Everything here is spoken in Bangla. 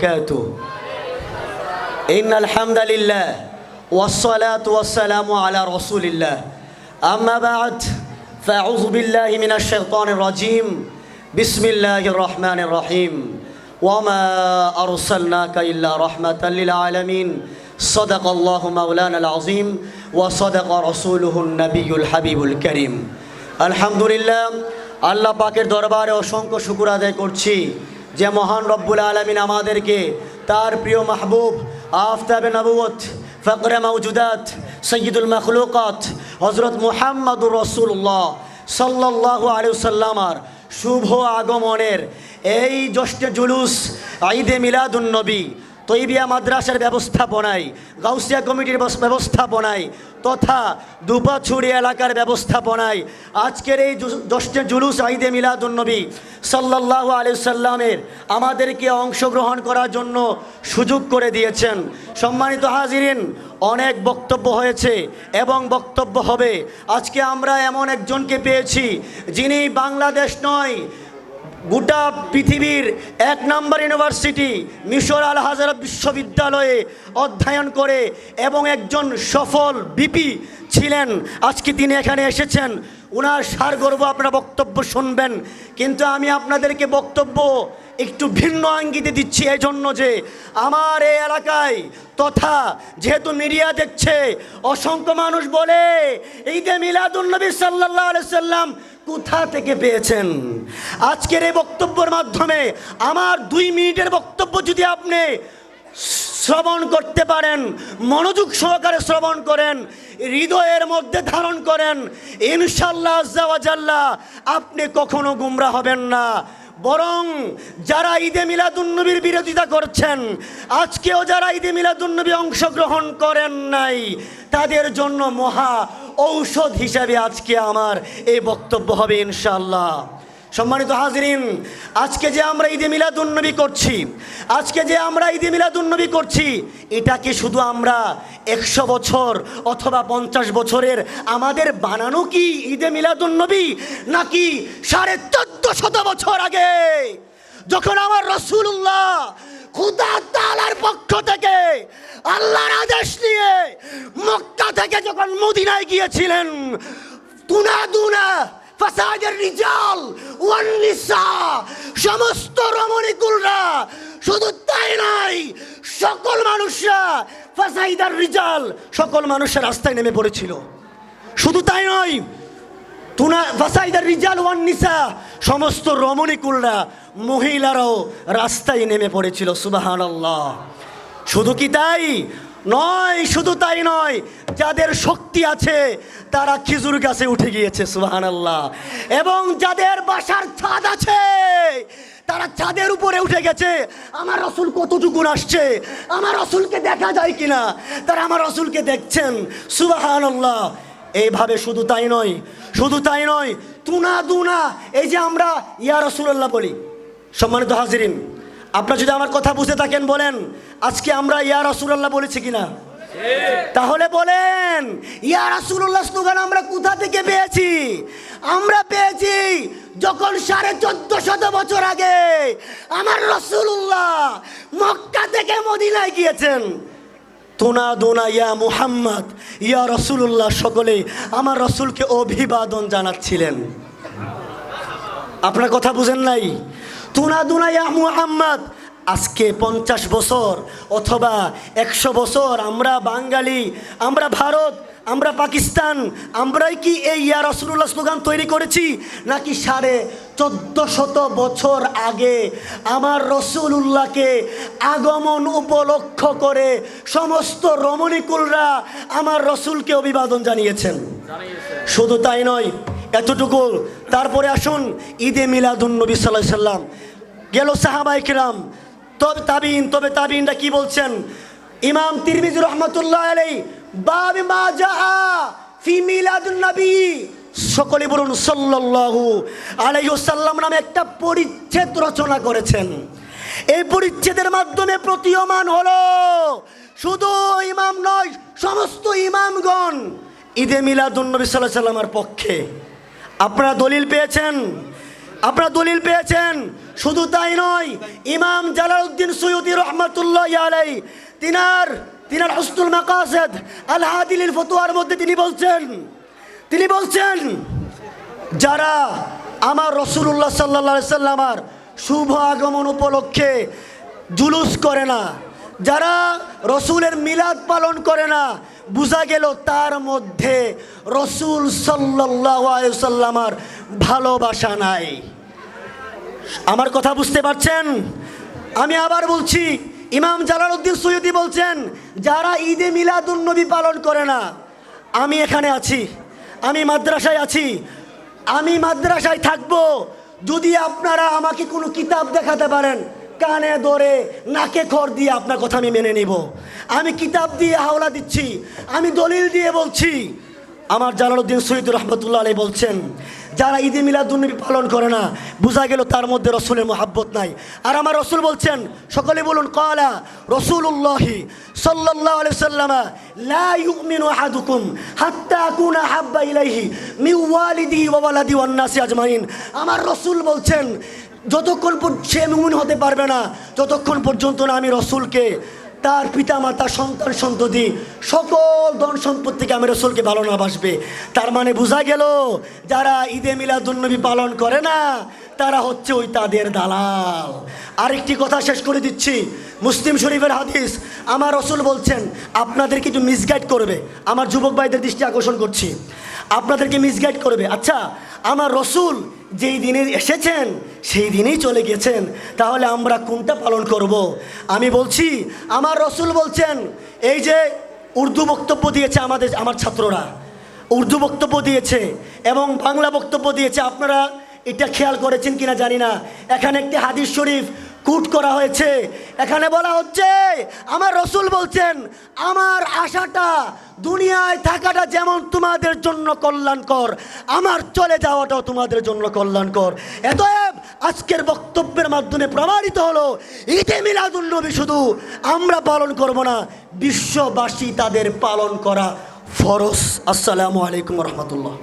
وبركاته. إن الحمد لله والصلاة والسلام على رسول الله. أما بعد فأعوذ بالله من الشيطان الرجيم. بسم الله الرحمن الرحيم. وما أرسلناك إلا رحمة للعالمين. صدق الله مولانا العظيم وصدق رسوله النبي الحبيب الكريم. الحمد لله. আল্লাহ পাকের দরবারে অসংখ্য শুকর আদায় করছি যে মহান রব্বুল আলামিন আমাদেরকে তার প্রিয় মাহবুব আফতাবে নবুয়ত ফকরে মওজুদাত সৈয়দুল মখলুকাত হযরত মুহাম্মদুর রাসূলুল্লাহ সাল্লাল্লাহু আলাইহি ওয়াসাল্লামের শুভ আগমনের এই জশ্নে জুলুস ঈদে মিলাদুন নবী তৈবিয়া মাদ্রাসার ব্যবস্থাপনায়, গাউসিয়া কমিটির ব্যবস্থাপনায় তথা দুপাছড়ি এলাকার ব্যবস্থাপনায় আজকের এই জশ্নে জুলুস ঈদে মিলাদুন নবী সাল্লাল্লাহু আলাইহি সাল্লামের আমাদেরকে অংশগ্রহণ করার জন্য সুযোগ করে দিয়েছেন। সম্মানিত হাজিরিন, অনেক বক্তব্য হয়েছে এবং বক্তব্য হবে। আজকে আমরা এমন একজনকে পেয়েছি যিনি বাংলাদেশ নয়, গোটা পৃথিবীর এক নম্বর ইউনিভার্সিটি মিশর আল হাজার বিশ্ববিদ্যালয়ে অধ্যয়ন করে এবং একজন সফল বিপি ছিলেন। আজকে তিনি এখানে এসেছেন, ওনার সারগর্ব আপনারা বক্তব্য শুনবেন। কিন্তু আমি আপনাদেরকে বক্তব্য একটু ভিন্ন আঙ্গিতে দিচ্ছি এই জন্য যে আমার এই এলাকায় তথা যেহেতু মিডিয়া দেখছে, অসংখ্য মানুষ বলে ঈদে মিলাদুন নবী সাল্লাল্লাহু আলাইহি সাল্লাম কোথা থেকে পেয়েছেন। আজকের এই বক্তব্যের মাধ্যমে আমার 2 মিনিটের বক্তব্য যদি আপনি শ্রবণ করতে পারেন, মনোযোগ সহকারে শ্রবণ করেন, হৃদয়ের মধ্যে ধারণ করেন, ইনশাআল্লাহ আজ্জা ওয়া জাল্লা আপনি কখনো গুমরা হবেন না। বরং যারা ঈদে মিলাদুন নবীর বিরোধিতা করছেন, আজকেও যারা ঈদে মিলাদুন নবী অংশগ্রহণ করেন নাই, তাদের জন্য মহা ঔষধ হিসাবে আজকে আমার এই বক্তব্য হবে ইনশাআল্লাহ। সম্মানিত হাজিরিন, আজকে যে আমরা ঈদে মিলাদুন নবী করছি, এটা কি শুধু আমরা 100 বছর অথবা 50 বছরের আমাদের বানানো কি ঈদে মিলাদুন নবী, নাকি 1450 বছর আগে যখন আমার রাসূলুল্লাহ খোদা তাআলার পক্ষ থেকে আল্লাহর আদেশ নিয়ে মক্কা থেকে যখন মদিনায় গিয়েছিলেন, তুনাদুনা ফাসাদের রিজাল ওয়ান নিসা, সমস্ত রমণীকুলরা, শুধু তাই নয় সকল মানুষরা, ফাসাইদার রিজাল, সকল মানুষের রাস্তায় নেমে পড়েছিল। শুধু তাই নয়, ফাসাইদার রিজাল ওয়ান নিসা, সমস্ত রমণীকুলরা, মহিলারাও রাস্তায় নেমে পড়েছিল। সুবহানাল্লাহ। শুধু তাই নয়, যাদের শক্তি আছে তারা খেজুর গাছে উঠে গিয়েছে। সুবহানাল্লাহ। এবং যাদের বাসার ছাদ আছে তারা ছাদের উপরে উঠে গেছে। আমার রাসূল কতটুকু আসছে, আমার রাসূলকে দেখা যায় কিনা, তারা আমার রাসূলকে দেখছেন। সুবহানাল্লাহ। এইভাবে শুধু তাই নয়, তুনাদুনা, এই যে আমরা ইয়া রাসূলুল্লাহ বলি। সম্মানিত হাজিরিন, আপনারা যদি আমার কথা বুঝে থাকেন বলেন, আজকে আমরা ইয়া রাসূলুল্লাহ বলেছি কিনা? তাহলে বলেন, ইয়া রাসূলুল্লাহ স্লোগান আমরা কোথা থেকে পেয়েছি? আমরা পেয়েছি যখন 1450 বছর আগে আমার রাসূলুল্লাহ মক্কা থেকে মদিনায় গিয়েছেন। তুনাদুনা ইয়া মুহাম্মদ, ইয়া রাসূলুল্লাহ, সকলে আমার রাসূলকে অভিবাদন জানাচ্ছিলেন। আপনার কথা বুঝেন নাই? তুনাদুনা ইয়া মুহাম্মদ। আজকে 50 বছর অথবা 100 বছর আমরা বাঙালি, আমরা ভারত, আমরা পাকিস্তান, আমরাই কি এই ইয়া রাসূলুল্লাহ স্লোগান তৈরি করেছি? নাকি 1450 বছর আগে আমার রাসূলুল্লাহকে আগমন উপলক্ষ করে সমস্ত রমণীকুলরা আমার রাসূলকে অভিবাদন জানিয়েছেন? শুধু তাই নয়, এতটুকু। তারপরে আসুন ঈদে মিলাদুন নবী সাল্লাল্লাহু আলাইহি সাল্লাম গেল, সাহাবায়ে কিরাম, তবে তাবিনরা কি বলছেন? ইমাম তিরমিজি রাহমাতুল্লাহ আলাইহি বাব মা জাআ ফি মিলাদুন নবী, সকলে বলুন সাল্লাল্লাহু আলাইহি ওয়াসাল্লাম নামে একটা পরিচ্ছেদ রচনা করেছেন। এই পরিচ্ছেদের মাধ্যমে প্রতীয়মান হলো শুধু ইমাম নয়, সমস্ত ইমামগণ ঈদে মিলাদুন নবী সাল্লাল্লাহু আলাইহি সাল্লামের পক্ষে। আপনারা দলিল পেয়েছেন আপনারা দলিল পেয়েছেন। শুধু তাই নয়, ইমাম জালালউদ্দিন সুয়ুতী রহমাতুল্লাহি আলাইহি তিনার হুসনুল মাকাসিদ আল হাদি লিল ফতোয়ার মধ্যে তিনি বলছেন যারা আমার রাসূলুল্লাহ সাল্লাল্লাহু আলাইহি সাল্লামের শুভ আগমন উপলক্ষে জুলুস করে না, যারা রসুলের মিলাদ পালন করে না, বোঝা গেল তার মধ্যে রসুল সাল্লাল্লাহু আলাইহি সাল্লামের ভালোবাসা নাই। আমার কথা বুঝতে পারছেন? আমি আবার বলছি, ইমাম জালালউদ্দিন সুয়ুতী বলছেন যারা ঈদে মিলাদুন নবী পালন করে না, আমি এখানে আছি, আমি মাদ্রাসায় আছি, আমি মাদ্রাসায় থাকবো, যদি আপনারা আমাকে কোনো কিতাব দেখাতে পারেন, কানে ধরে নাকে খড় দিয়ে আপনার কথা আমি মেনে নিব। আমি কিতাব দিয়ে হাওলা দিচ্ছি, আমি দলিল দিয়ে বলছি। আমার জালালউদ্দিন সুয়ুতী রহমতুল্লাহ আলাইহি বলছেন যারা ঈদে মিলাদুন্নবী পালন করে না, বোঝা গেল তার মধ্যে রসুলের মহাব্বত নাই। আর আমার রসুল বলছেন, সকলে বলুন ক্বালা রাসূলুল্লাহি সাল্লাল্লাহু আলাইহি ওয়াসাল্লাম লা ইউমিনু আহাদুকুম হাত্তা আকুনা হাব্বা ইলাইহি মিন ওয়ালিদিহি ওয়া ওয়ালাদিহি ওয়ান নাসি আজমাইন। আমার রসুল বলছেন যতক্ষণ সে মুমিন হতে পারবে না, যতক্ষণ পর্যন্ত না আমি রসুলকে, তার পিতা মাতা, সন্তান সন্ততি, সকল ধন সম্পত্তিকে আমি রসুলকে ভালো না বাসবে। তার মানে বোঝা গেল যারা ঈদে মিলাদুন্নবী পালন করে না, তারা হচ্ছে ওই তাদের দালাল। আরেকটি কথা শেষ করে দিচ্ছি, মুসলিম শরীফের হাদিস। আমার রসুল বলছেন আপনাদেরকে একটু মিসগাইড করবে, আমার যুবক ভাইদের দৃষ্টি আকর্ষণ করছি, আপনাদেরকে মিসগাইড করবে। আচ্ছা, আমার রসুল যেই দিনে এসেছেন সেই দিনেই চলে গেছেন, তাহলে আমরা কোনটা পালন করব? আমি বলছি আমার রসুল বলছেন, এই যে উর্দু বক্তব্য দিয়েছে আমার ছাত্ররা, উর্দু বক্তব্য দিয়েছে এবং বাংলা বক্তব্য দিয়েছে, আপনারা এটা খেয়াল করেছেন কিনা জানি না, এখানে একটি হাদিস শরীফ কোট করা হয়েছে। এখানে বলা হচ্ছে আমার রসুল বলছেন আমার আশাটা, দুনিয়ায় থাকাটা যেমন তোমাদের জন্য কল্যাণকর, আমার চলে যাওয়াটাও তোমাদের জন্য কল্যাণকর। এতএব আজকের বক্তব্যের মাধ্যমে প্রমাণিত হলো ঈদে মিলাদুন্নবী শুধু আমরা পালন করব না, বিশ্ববাসী তাদের পালন করা ফরজ। আসসালামু আলাইকুম রহমতুল্লাহ।